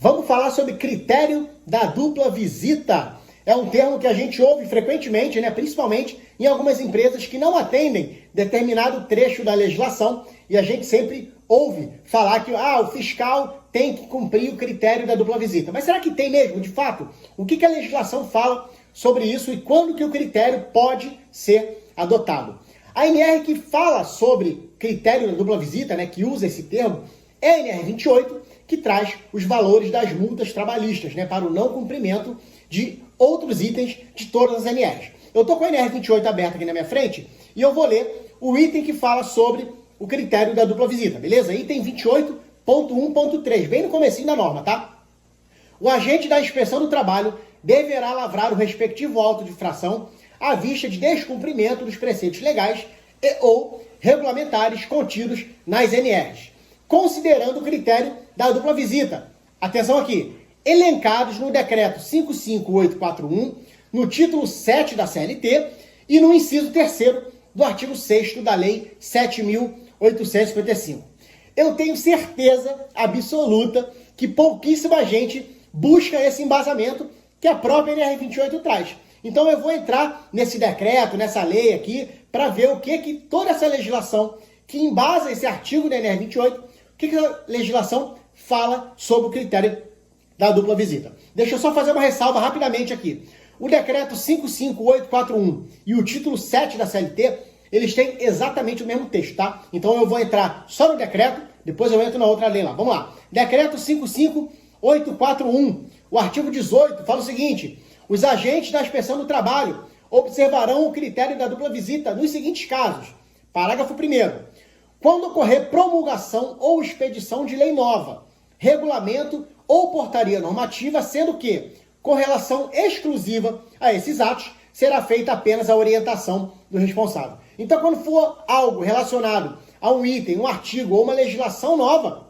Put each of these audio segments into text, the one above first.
Vamos falar sobre critério da dupla visita. É um termo que a gente ouve frequentemente, né? Principalmente em algumas empresas que não atendem determinado trecho da legislação, e a gente sempre ouve falar que o fiscal tem que cumprir o critério da dupla visita. Mas será que tem mesmo, de fato? O que a legislação fala sobre isso e quando que o critério pode ser adotado? A NR que fala sobre critério da dupla visita, né, que usa esse termo, é a NR 28, que traz os valores das multas trabalhistas, né, para o não cumprimento de outros itens de todas as NRs. Eu estou com a NR 28 aberta aqui na minha frente e eu vou ler o item que fala sobre o critério da dupla visita, beleza? Item 28.1.3, bem no comecinho da norma, tá? O agente da inspeção do trabalho deverá lavrar o respectivo auto de infração à vista de descumprimento dos preceitos legais e ou regulamentares contidos nas NRs, considerando o critério da dupla visita. Atenção aqui, elencados no decreto 55841, no título 7 da CLT e no inciso 3º do artigo 6º da Lei 7.855. Eu tenho certeza absoluta que pouquíssima gente busca esse embasamento que a própria NR 28 traz. Então eu vou entrar nesse decreto, nessa lei aqui, para ver o que toda essa legislação que embasa esse artigo da NR 28, o que a legislação fala sobre o critério da dupla visita. Deixa eu só fazer uma ressalva rapidamente aqui. O decreto 55841 e o título 7 da CLT, eles têm exatamente o mesmo texto, tá? Então eu vou entrar só no decreto, depois eu entro na outra lei lá. Vamos lá. Decreto 55841, o artigo 18, fala o seguinte: os agentes da inspeção do trabalho observarão o critério da dupla visita nos seguintes casos. Parágrafo 1º. Quando ocorrer promulgação ou expedição de lei nova, regulamento ou portaria normativa, sendo que, com relação exclusiva a esses atos, será feita apenas a orientação do responsável. Então, quando for algo relacionado a um item, um artigo ou uma legislação nova,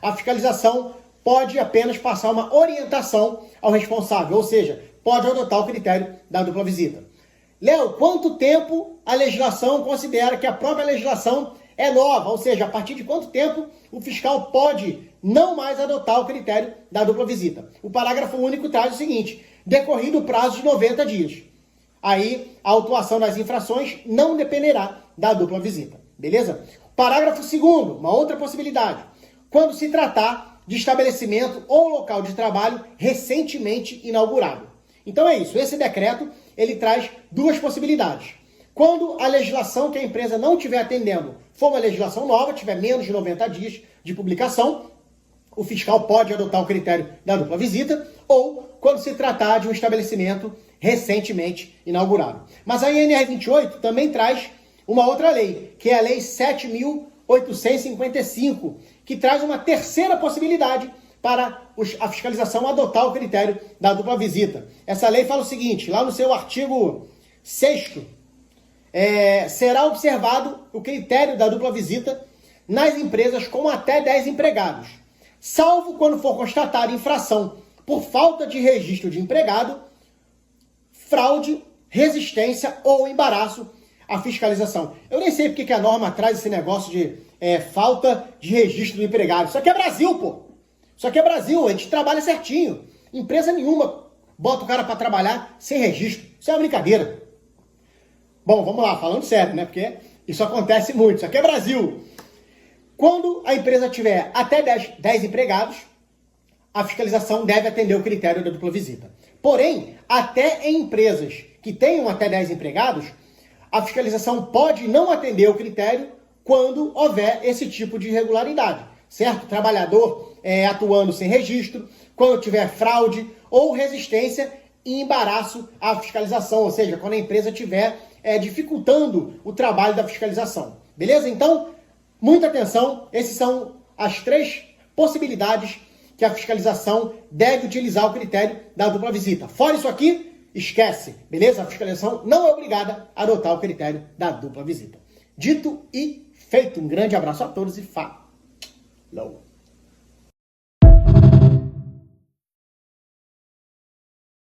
a fiscalização pode apenas passar uma orientação ao responsável, ou seja, pode adotar o critério da dupla visita. Léo, quanto tempo a legislação considera que a própria legislação é nova? Ou seja, a partir de quanto tempo o fiscal pode não mais adotar o critério da dupla visita? O parágrafo único traz o seguinte: decorrido o prazo de 90 dias. Aí a autuação das infrações não dependerá da dupla visita, beleza? Parágrafo 2º, uma outra possibilidade. Quando se tratar de estabelecimento ou local de trabalho recentemente inaugurado. Então é isso, esse decreto ele traz duas possibilidades. Quando a legislação que a empresa não estiver atendendo for uma legislação nova, tiver menos de 90 dias de publicação, o fiscal pode adotar o critério da dupla visita, ou quando se tratar de um estabelecimento recentemente inaugurado. Mas a NR 28 também traz uma outra lei, que é a Lei 7.855, que traz uma terceira possibilidade para a fiscalização adotar o critério da dupla visita. Essa lei fala o seguinte, lá no seu artigo 6º, será observado o critério da dupla visita nas empresas com até 10 empregados, salvo quando for constatada infração por falta de registro de empregado, fraude, resistência ou embaraço à fiscalização. Eu nem sei porque que a norma traz esse negócio de falta de registro do empregado. Isso aqui é Brasil, pô! Isso aqui é Brasil, a gente trabalha certinho. Empresa nenhuma bota o cara para trabalhar sem registro. Isso é uma brincadeira. Bom, vamos lá, falando sério, né? Porque isso acontece muito. Isso aqui é Brasil. Quando a empresa tiver até 10 empregados, a fiscalização deve atender o critério da dupla visita. Porém, até em empresas que tenham até 10 empregados, a fiscalização pode não atender o critério quando houver esse tipo de irregularidade, certo? Trabalhador atuando sem registro, quando tiver fraude ou resistência e embaraço à fiscalização, ou seja, quando a empresa estiver dificultando o trabalho da fiscalização. Beleza? Então, muita atenção, essas são as 3 possibilidades que a fiscalização deve utilizar o critério da dupla visita. Fora isso aqui, esquece, beleza? A fiscalização não é obrigada a adotar o critério da dupla visita. Dito e feito, um grande abraço a todos e falou!